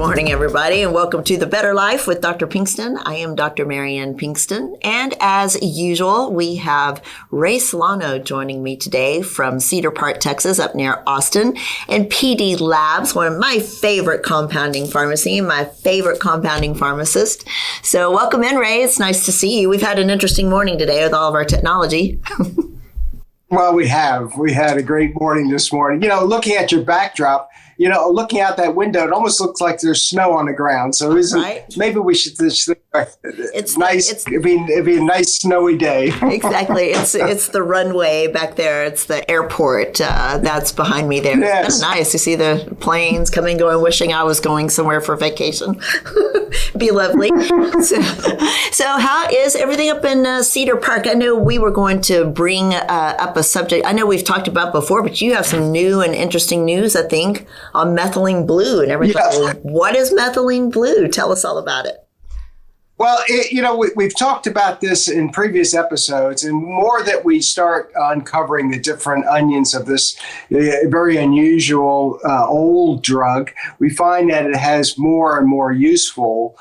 morning, everybody, and welcome to The Better Life with Dr. Pinkston. I am Dr. Marianne Pinkston, and as usual, we have Ray Solano joining me today from Cedar Park, Texas, up near Austin, and PD Labs, one of my favorite compounding pharmacy, my favorite compounding pharmacist. So welcome in, Ray. It's nice to see you. We've had an interesting morning today with all of our technology. Well, we have. We had a great morning this morning. You know, looking at your backdrop, you know, looking out that window, it almost looks like there's snow on the ground. So maybe we should just think it's nice. It'd be a nice snowy day. Exactly. It's the runway back there. It's the airport that's behind me there. Yes. It's kind of nice to see the planes coming, going, wishing I was going somewhere for vacation. Be lovely. So how is everything up in Cedar Park? I know we were going to bring up a subject I know we've talked about before, but you have some new and interesting news, I think, on methylene blue and everything. Yes. What is methylene blue? Tell us all about it. Well, we've talked about this in previous episodes, and more that we start uncovering the different onions of this very unusual old drug, we find that it has more and more useful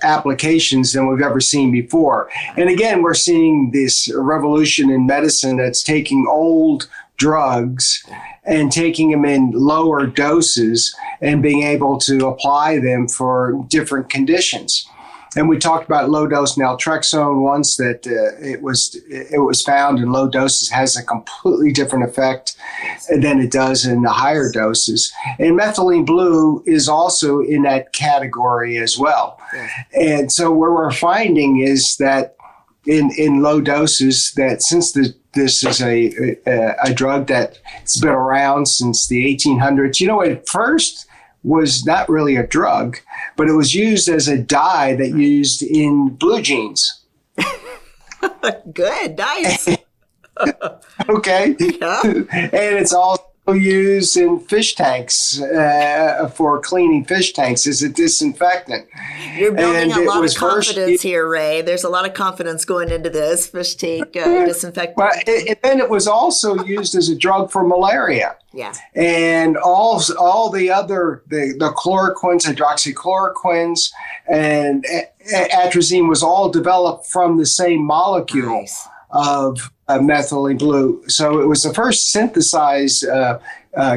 applications than we've ever seen before. And again, we're seeing this revolution in medicine that's taking old drugs and taking them in lower doses and being able to apply them for different conditions. And we talked about low-dose naltrexone once, that it was found in low doses has a completely different effect than it does in the higher doses. And methylene blue is also in that category as well. Yeah. And so what we're finding is that in low doses, that since this is a drug that's been around since the 1800s, at first was not really a drug, but it was used as a dye that used in blue jeans. Good, nice. Okay. Yeah. And it's also used in fish tanks for cleaning fish tanks as a disinfectant. You're building a lot of confidence here, Ray. There's a lot of confidence going into this fish tank disinfectant. But then it was also used as a drug for malaria. Yeah. And all the other, the chloroquines, hydroxychloroquines, and atrazine was all developed from the same molecule. Nice. Of methylene blue. So it was the first synthesized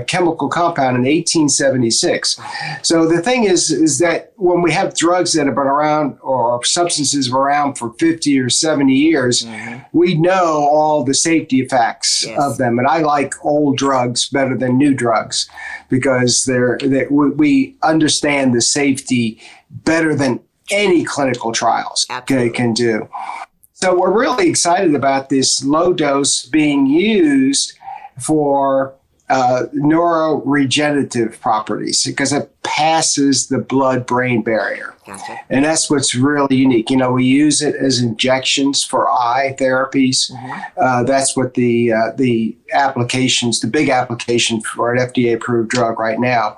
chemical compound in 1876. So the thing is that when we have drugs that have been around, or substances around for 50 or 70 years, we know all the safety effects of them. And I like old drugs better than new drugs because we understand the safety better than any clinical trials can do. So we're really excited about this low dose being used for neuroregenerative properties because it passes the blood-brain barrier. Gotcha. And that's what's really unique. We use it as injections for eye therapies. That's what the applications, the big application for an FDA-approved drug right now.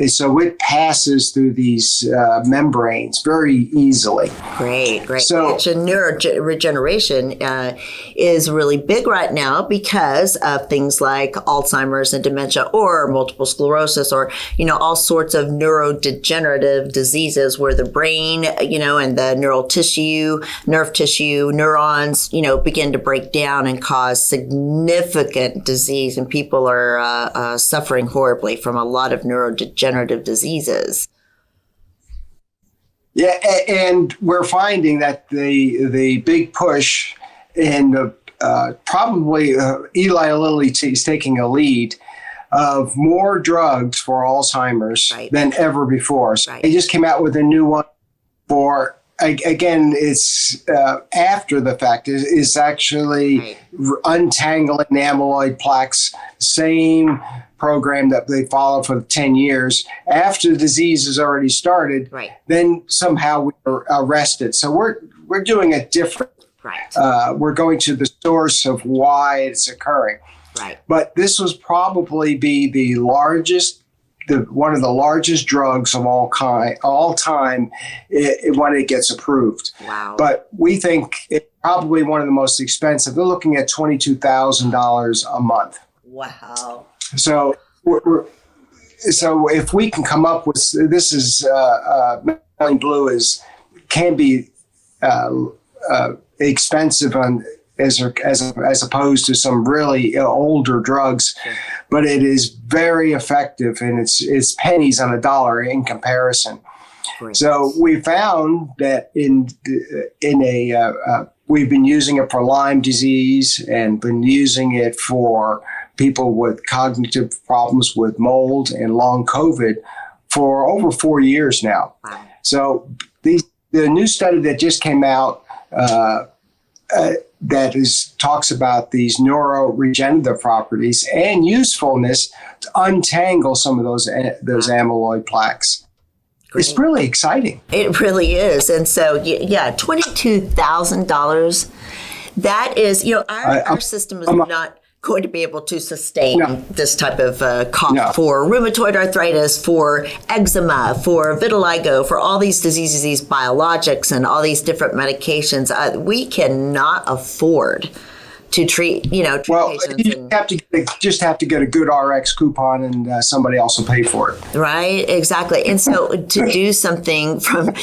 So it passes through these membranes very easily. Great. So neuroregeneration is really big right now because of things like Alzheimer's and dementia, or multiple sclerosis, or all sorts of neurodegenerative diseases where the brain, and the neural tissue, nerve tissue, neurons, begin to break down and cause significant disease, and people are suffering horribly from a lot of neurodegenerative diseases. Yeah, and we're finding that the big push, and probably Eli Lilly is taking a lead of more drugs for Alzheimer's than ever before. So they just came out with a new one for, again, it's after the fact, is actually untangling the amyloid plaques, same program that they followed for 10 years. After the disease has already started, then somehow we were arrested. So we're doing it different. We're going to the source of why it's occurring. But this was probably be the largest, one of the largest drugs of all time when it gets approved. Wow. But we think it's probably one of the most expensive. They're looking at $22,000 a month. Wow. So So if we can come up with this is methylene blue can be expensive as opposed to some really older drugs, but it is very effective, and it's pennies on a dollar in comparison. Great. So we found that we've been using it for Lyme disease and been using it for people with cognitive problems with mold and long COVID for over 4 years now. Wow. So the new study that just came out talks about these neuroregenerative properties and usefulness to untangle some of those amyloid plaques. Great. It's really exciting. It really is. And so, $22,000. That is, our system is not going to be able to sustain this type of cost for rheumatoid arthritis, for eczema, for vitiligo, for all these diseases, these biologics and all these different medications. We cannot afford to treat patients. You have to get a good RX coupon, and somebody else will pay for it. Right, exactly. And so to do something beforehand,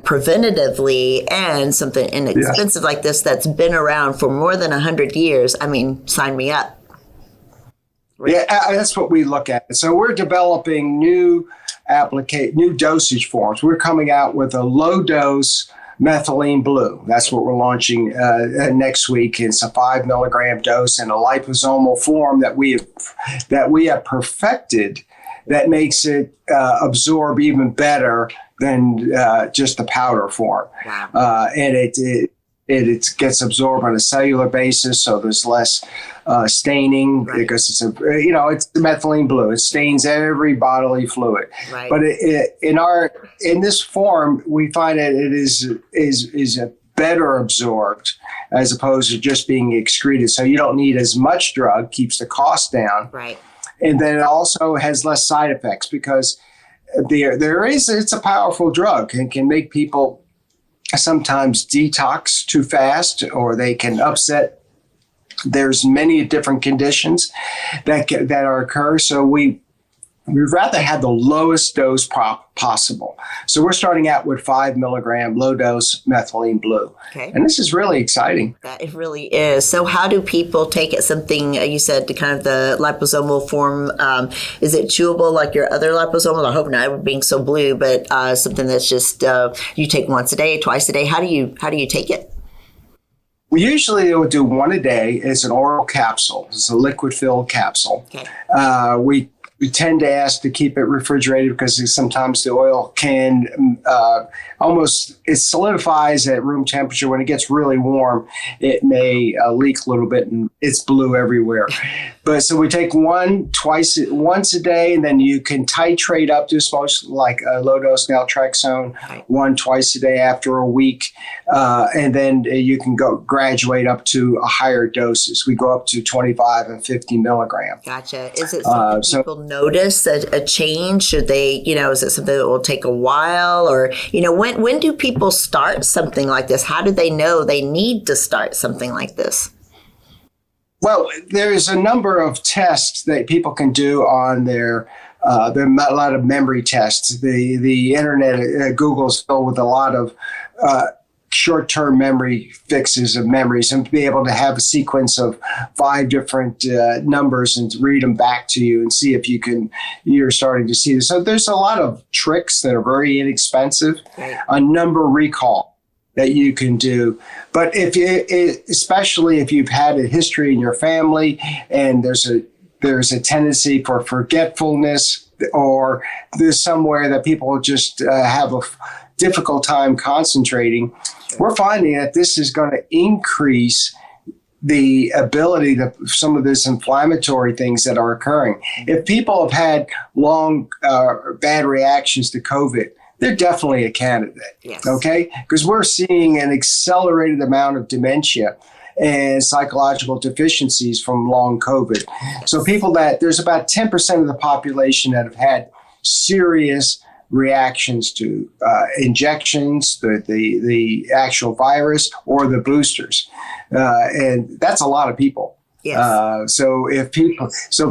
preventatively, and something inexpensive like this that's been around for more than 100 years, I mean, sign me up. Right. Yeah, that's what we look at. So we're developing new dosage forms. We're coming out with a low dose methylene blue. That's what we're launching next week. It's a 5 milligram dose in a liposomal form that we have perfected that makes it absorb even better than just the powder form. Wow. And it gets absorbed on a cellular basis, so there's less staining because it's it's the methylene blue. It stains every bodily fluid. Right. But in this form, we find that it is better absorbed as opposed to just being excreted. So you don't need as much drug, keeps the cost down. Right. And then it also has less side effects because it's a powerful drug and can make people sometimes detox too fast, or they can upset. There's many different conditions that occur. So we'd rather have the lowest dose possible. So we're starting out with 5 milligram low dose methylene blue. Okay. And this is really exciting. It really is. So how do people take it? Something you said to kind of the liposomal form. Is it chewable like your other liposomal? I hope not, being so blue, but something that's just you take once a day, twice a day. How do you take it? We usually will do one a day. It's an oral capsule. It's a liquid-filled capsule. Okay. We tend to ask to keep it refrigerated because sometimes the oil can it solidifies at room temperature. When it gets really warm, it may leak a little bit and it's blue everywhere. But so we take once a day, and then you can titrate up to like a low dose naltrexone, one twice a day after a week. And then you can graduate up to a higher doses. We go up to 25 and 50 milligrams. Gotcha. Is it something people notice a change? Should they, is it something that will take a while? Or, when do people start something like this? How do they know they need to start something like this? Well, there's a number of tests that people can do on there are a lot of memory tests. The internet, Google's filled with a lot of short-term memory fixes of memories, and to be able to have a sequence of 5 different numbers and read them back to you and see if you're starting to see this. So there's a lot of tricks that are very inexpensive. A number recall that you can do. But especially if you've had a history in your family and there's a tendency for forgetfulness, or there's somewhere that people just have a difficult time concentrating, we're finding that this is going to increase the ability to some of these inflammatory things that are occurring. If people have had long bad reactions to COVID, they're definitely a candidate. Yes. Okay? Because we're seeing an accelerated amount of dementia and psychological deficiencies from long COVID. So there's about 10% of the population that have had serious reactions to injections, the actual virus, or the boosters. And that's a lot of people. Yes. So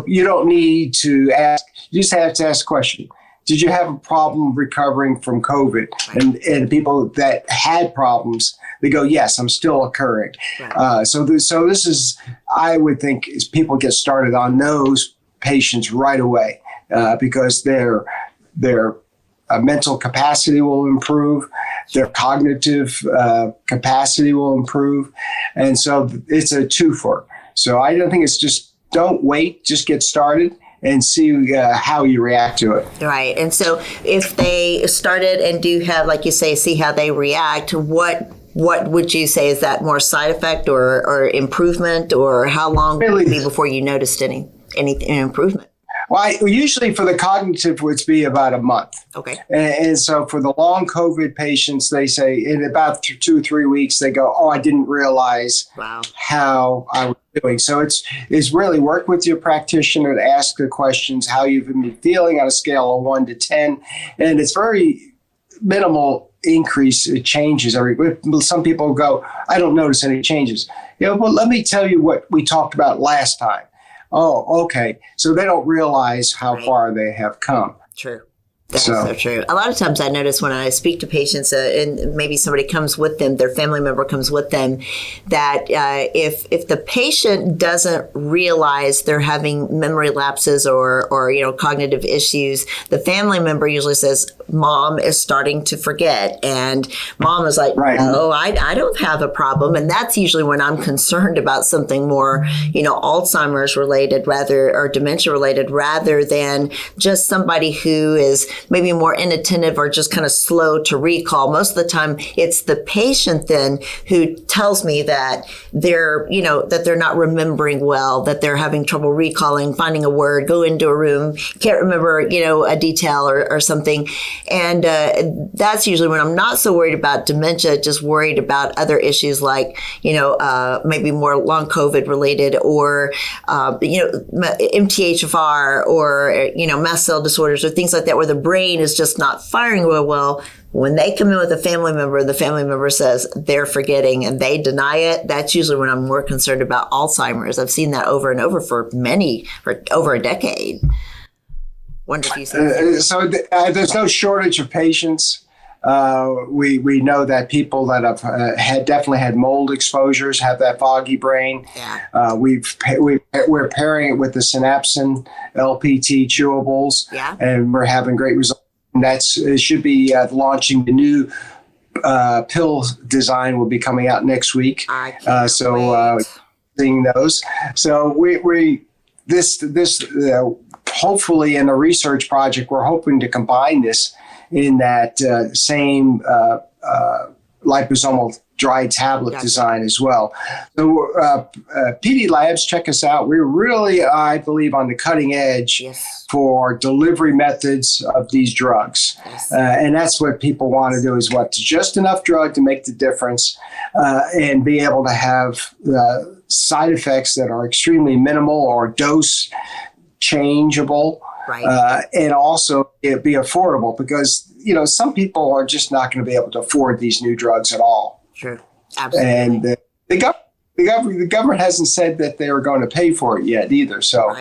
you don't need to ask, you just have to ask a question. Did you have a problem recovering from COVID? Right. And people that had problems, they go, yes, I'm still occurring. Right. So this is, I would think, is people get started on those patients right away because their mental capacity will improve, their cognitive capacity will improve, and so it's a twofer. So I don't think it's just don't wait, just get started and see how you react to it. Right. And so if they started and do have, like you say, see how they react, what would you say, is that more side effect or improvement, or how long would it be before you noticed any improvement? Well, usually for the cognitive, it would be about a month. Okay. And so for the long COVID patients, they say in about 2 or 3 weeks, they go, oh, I didn't realize how I was doing. So it's really work with your practitioner to ask the questions, how you've been feeling on a scale of 1 to 10. And it's very minimal increase. It changes some people go, I don't notice any changes. Well, let me tell you what we talked about last time. Oh, okay. So they don't realize how far they have come. True. That's so true. A lot of times I notice when I speak to patients and maybe somebody comes with them, their family member comes with them, that if the patient doesn't realize they're having memory lapses or cognitive issues, the family member usually says, Mom is starting to forget. And Mom is like, no, I don't have a problem. And that's usually when I'm concerned about something more, Alzheimer's related or dementia related, rather than just somebody who is maybe more inattentive or just kind of slow to recall. Most of the time, it's the patient then who tells me that they're not remembering well, that they're having trouble recalling, finding a word, go into a room, can't remember, a detail or something. And that's usually when I'm not so worried about dementia, just worried about other issues like, maybe more long COVID related or, MTHFR or, mast cell disorders or things like that, where the brain is just not firing well. When they come in with a family member, the family member says they're forgetting and they deny it. That's usually when I'm more concerned about Alzheimer's. I've seen that over and over for over a decade. Wonder if you see so there's no shortage of patients. We know that people that have definitely had mold exposures have that foggy brain. Yeah. We're pairing it with the synapsin LPT chewables, and we're having great results. And it should be launching the new pill design will be coming out next week. Seeing those. So this hopefully in a research project, we're hoping to combine this in that same liposomal dry tablet design as well. So PD Labs, check us out. We're really, I believe, on the cutting edge for delivery methods of these drugs. And that's what people want to do, is just enough drug to make the difference and be able to have side effects that are extremely minimal or dose changeable. Right. And also it be affordable, because some people are just not going to be able to afford these new drugs at all. Sure, absolutely. And the government hasn't said that they are going to pay for it yet either. So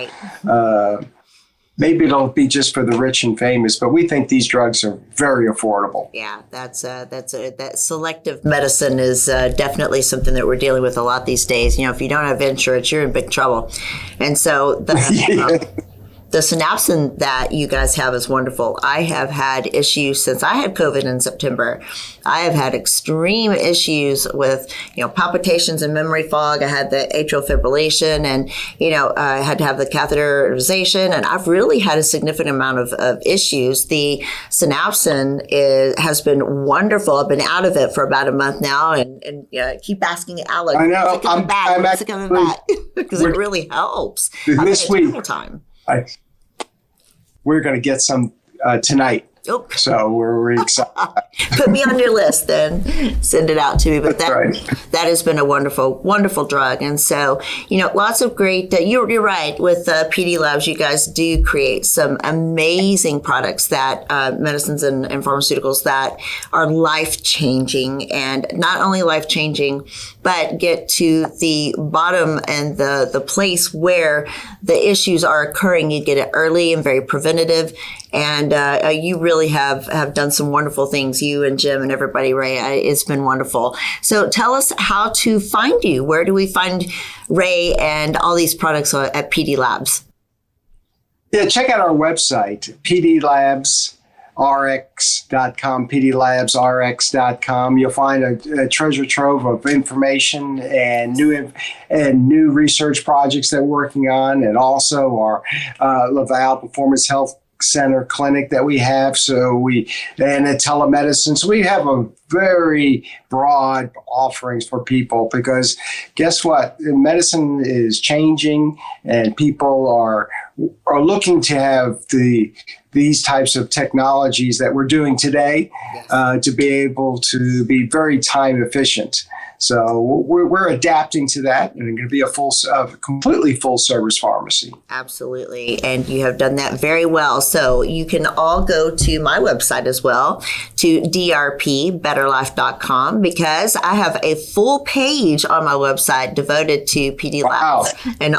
maybe it'll be just for the rich and famous, but we think these drugs are very affordable. Yeah, that selective medicine is definitely something that we're dealing with a lot these days. If you don't have insurance, you're in big trouble. And so the synapsin that you guys have is wonderful. I have had issues since I had COVID in September. I have had extreme issues with, palpitations and memory fog. I had the atrial fibrillation and, I had to have the catheterization, and I've really had a significant amount of issues. The synapsin has been wonderful. I've been out of it for about a month now and keep asking Alex, I know. when's it coming back? Because it really helps. This week. Time. We're going to get some tonight. Oh. So we're excited. Put me on your list then. Send it out to me. But that has been a wonderful, wonderful drug. And so, lots of great, you're right. With PD Labs, you guys do create some amazing products that, medicines and pharmaceuticals that are life-changing, and not only life-changing, but get to the bottom and the place where the issues are occurring. You get it early and very preventative. And you really have done some wonderful things, you and Jim and everybody, Ray. It's been wonderful. So tell us how to find you. Where do we find Ray and all these products at PD Labs? Yeah, check out our website, pdlabsrx.com, pdlabsrx.com. You'll find a treasure trove of information and new research projects that we're working on, and also our Laval Performance Health Center clinic that we have. And a telemedicine. So we have a very broad offerings for people, because guess what? Medicine is changing, and people are looking to have these types of technologies that we're doing today to be able to be very time efficient. So we're adapting to that, and it's going to be a completely full service pharmacy. Absolutely. And you have done that very well. So you can all go to my website as well, to drpbetterlife.com, because I have a full page on my website devoted to PD Labs. And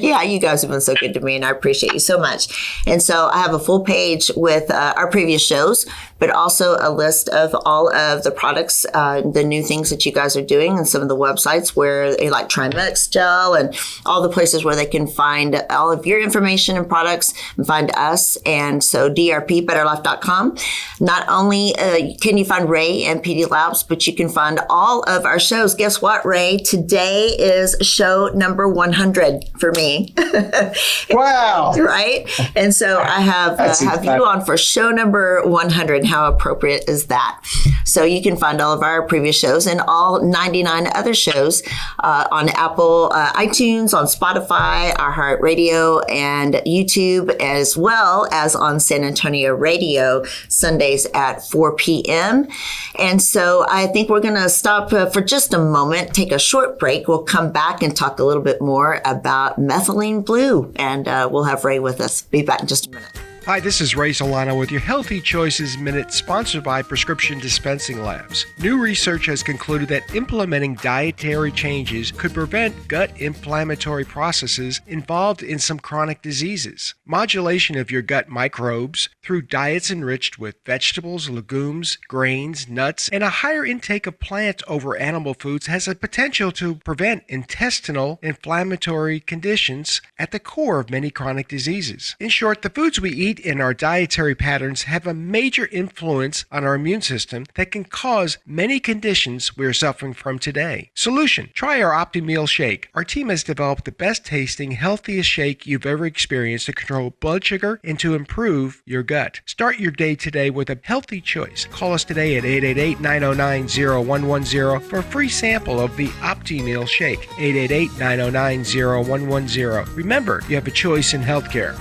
you guys have been so good to me, and I appreciate you so much. And so I have a full page with our previous shows, but also a list of all of the products, the new things that you guys are doing, and some of the websites where they like Trimix Gel, and all the places where they can find all of your information and products and find us. And so drpbetterlife.com. Not only can you find Ray and PD Labs, but you can find all of our shows. Guess what, Ray? Today is show number 100 for me. Wow. Right? And so I have you on for show number 100. How appropriate is that? So you can find all of our previous shows and all 99 other shows on Apple iTunes, on Spotify, iHeartRadio, and YouTube, as well as on San Antonio Radio Sundays at 4 p.m. And so I think we're going to stop for just a moment, take a short break. We'll come back and talk a little bit more about methylene blue, and we'll have Ray with us. Be back in just a minute. Hi, this is Ray Solano with your Healthy Choices Minute, sponsored by Prescription Dispensing Labs. New research has concluded that implementing dietary changes could prevent gut inflammatory processes involved in some chronic diseases. Modulation of your gut microbes through diets enriched with vegetables, legumes, grains, nuts, and a higher intake of plant over animal foods has a potential to prevent intestinal inflammatory conditions at the core of many chronic diseases. In short, the foods we eat in our dietary patterns have a major influence on our immune system that can cause many conditions we are suffering from today. Solution: try our OptiMeal shake. Our team has developed the best tasting, healthiest shake you've ever experienced to control blood sugar and to improve your gut. Start your day today with a healthy choice. Call us today at 888-909-0110 for a free sample of the OptiMeal shake. 888-909-0110. Remember, you have a choice in healthcare.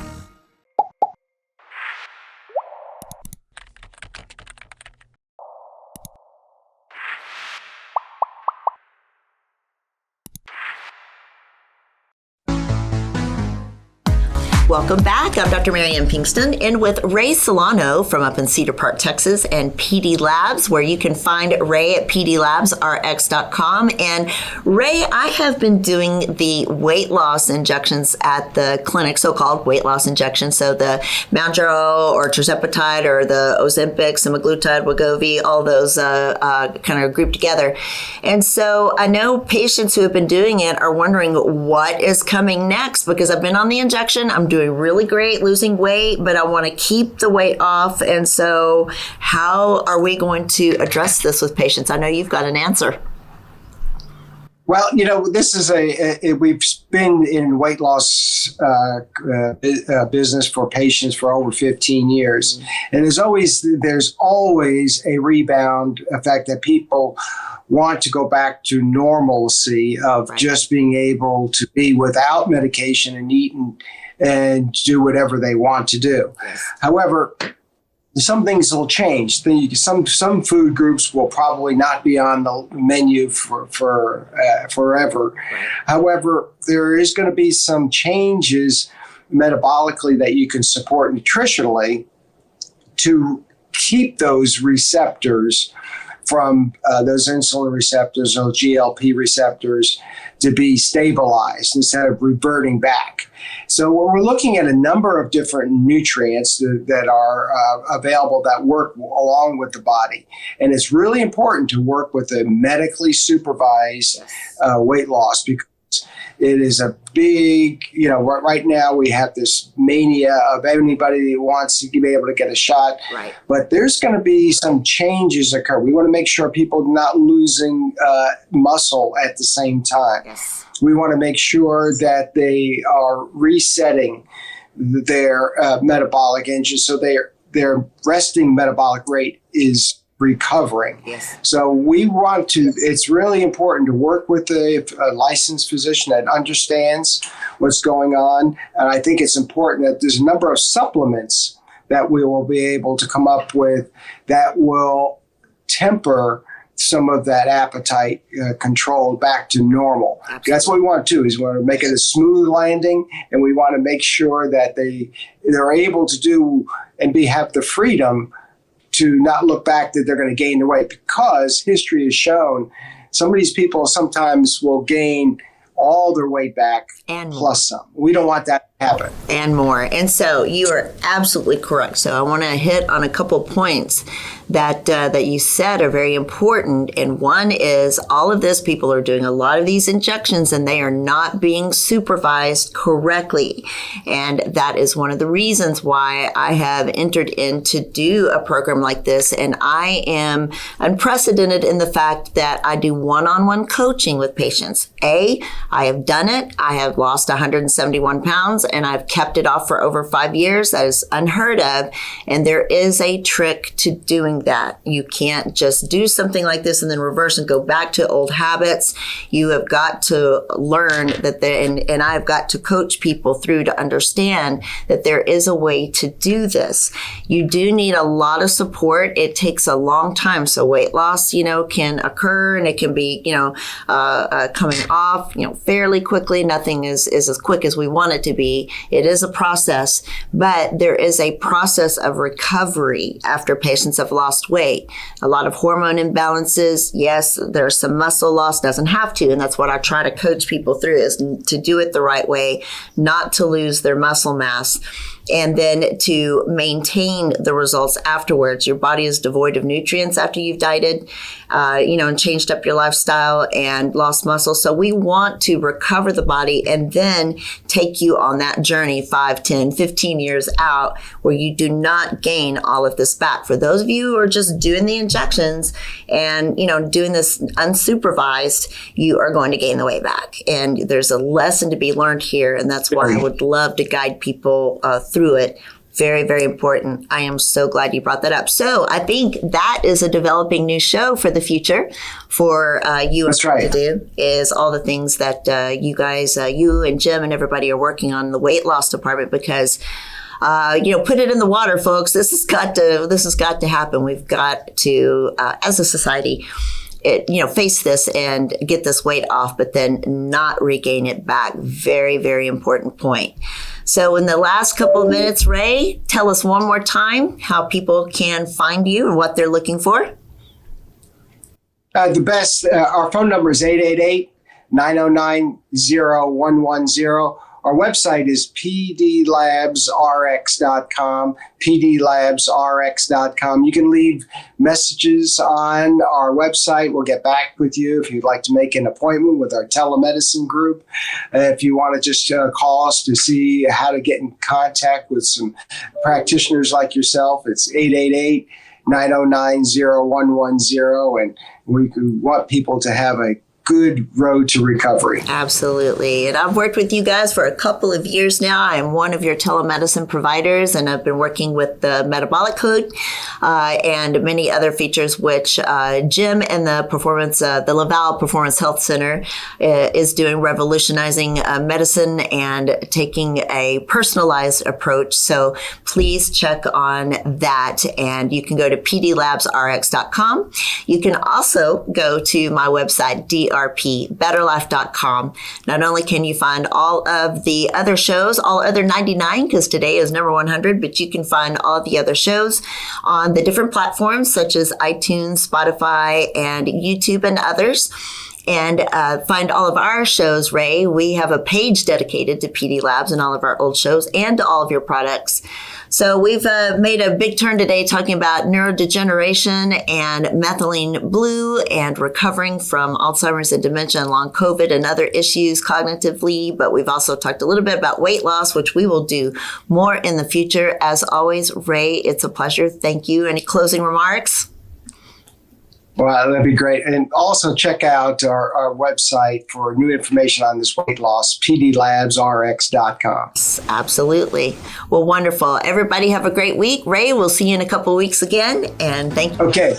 Welcome back. I'm Dr. Marianne Pinkston, in with Ray Solano from up in Cedar Park, Texas, and PD Labs, where you can find Ray at pdlabsrx.com. And Ray, I have been doing the weight loss injections at the clinic, so-called weight loss injections. So the Mounjaro or tirzepatide or the Ozempic, semaglutide, Wegovy, all those kind of grouped together. And so I know patients who have been doing it are wondering what is coming next, because I've been on the injection. I'm doing really great, losing weight, but I want to keep the weight off. And so how are we going to address this with patients? I know you've got an answer. Well, this is we've been in weight loss business for patients for over 15 years. And there's always a rebound effect that people want to go back to normalcy of just being able to be without medication and eat and do whatever they want to do. Yes. However, some things will change. Some food groups will probably not be on the menu for forever. However, there is going to be some changes metabolically that you can support nutritionally to keep those receptors from those insulin receptors or GLP receptors to be stabilized instead of reverting back. So we're looking at a number of different nutrients that are available that work along with the body. And it's really important to work with a medically supervised weight loss, because it is a big, right now we have this mania of anybody that wants to be able to get a shot. Right. But there's going to be some changes occur. We want to make sure people are not losing muscle at the same time. Yes. We want to make sure that they are resetting their metabolic engine so their resting metabolic rate is recovering. Yes. So it's really important to work with a licensed physician that understands what's going on. And I think it's important that there's a number of supplements that we will be able to come up with that will temper some of that appetite control back to normal. Absolutely. That's what we want to do, is we want to make it a smooth landing, and we want to make sure that they're able to do and have the freedom to not look back that they're going to gain their weight, because history has shown some of these people sometimes will gain all their weight back and plus some. We don't want that to happen. And more. And so you are absolutely correct. So I want to hit on a couple points that you said are very important. And one is all of this, people are doing a lot of these injections and they are not being supervised correctly. And that is one of the reasons why I have entered in to do a program like this. And I am unprecedented in the fact that I do one-on-one coaching with patients. I have done it. I have lost 171 pounds and I've kept it off for over 5 years. That is unheard of. And there is a trick to doing that. You can't just do something like this and then reverse and go back to old habits. You have got to learn that and I've got to coach people through to understand that there is a way to do this. You do need a lot of support. It takes a long time. So weight loss, can occur and it can be, coming off, fairly quickly. Nothing is as quick as we want it to be. It is a process, but there is a process of recovery after patients have lost weight. A lot of hormone imbalances. Yes, there's some muscle loss, doesn't have to. And that's what I try to coach people through, is to do it the right way, not to lose their muscle mass. And then to maintain the results afterwards. Your body is devoid of nutrients after you've dieted, and changed up your lifestyle and lost muscle. So we want to recover the body and then take you on that journey 5, 10, 15 years out where you do not gain all of this back. For those of you who are just doing the injections and, doing this unsupervised, you are going to gain the weight back. And there's a lesson to be learned here. And that's why I would love to guide people through it. Very, very important. I am so glad you brought that up. So I think that is a developing new show for the future for you and I to do, is all the things that you guys, you and Jim and everybody are working on in the weight loss department, because put it in the water, folks. This has got to happen. We've got to, as a society, face this and get this weight off, but then not regain it back. Very, very important point. So in the last couple of minutes, Ray, tell us one more time how people can find you and what they're looking for. The best, our phone number is 888-909-0110. Our website is pdlabsrx.com, pdlabsrx.com. You can leave messages on our website. We'll get back with you if you'd like to make an appointment with our telemedicine group. If you want to just call us to see how to get in contact with some practitioners like yourself, it's 888-909-0110. And we want people to have a good road to recovery. Absolutely. And I've worked with you guys for a couple of years now. I am one of your telemedicine providers, and I've been working with the Metabolic Code and many other features, which Jim and the Laval Performance Health Center is doing, revolutionizing medicine and taking a personalized approach. So please check on that. And you can go to pdlabsrx.com. You can also go to my website, drpbetterlife.com. Not only can you find all of the other shows, all other 99, because today is number 100, but you can find all the other shows on the different platforms such as iTunes, Spotify, and YouTube and others. And find all of our shows, Ray. We have a page dedicated to PD Labs and all of our old shows and to all of your products. So we've made a big turn today talking about neurodegeneration and methylene blue and recovering from Alzheimer's and dementia and long COVID and other issues cognitively. But we've also talked a little bit about weight loss, which we will do more in the future. As always, Ray, it's a pleasure. Thank you. Any closing remarks? Well, that'd be great. And also check out our website for new information on this weight loss, pdlabsrx.com. Absolutely. Well, wonderful. Everybody have a great week. Ray, we'll see you in a couple of weeks again. And thank you. Okay.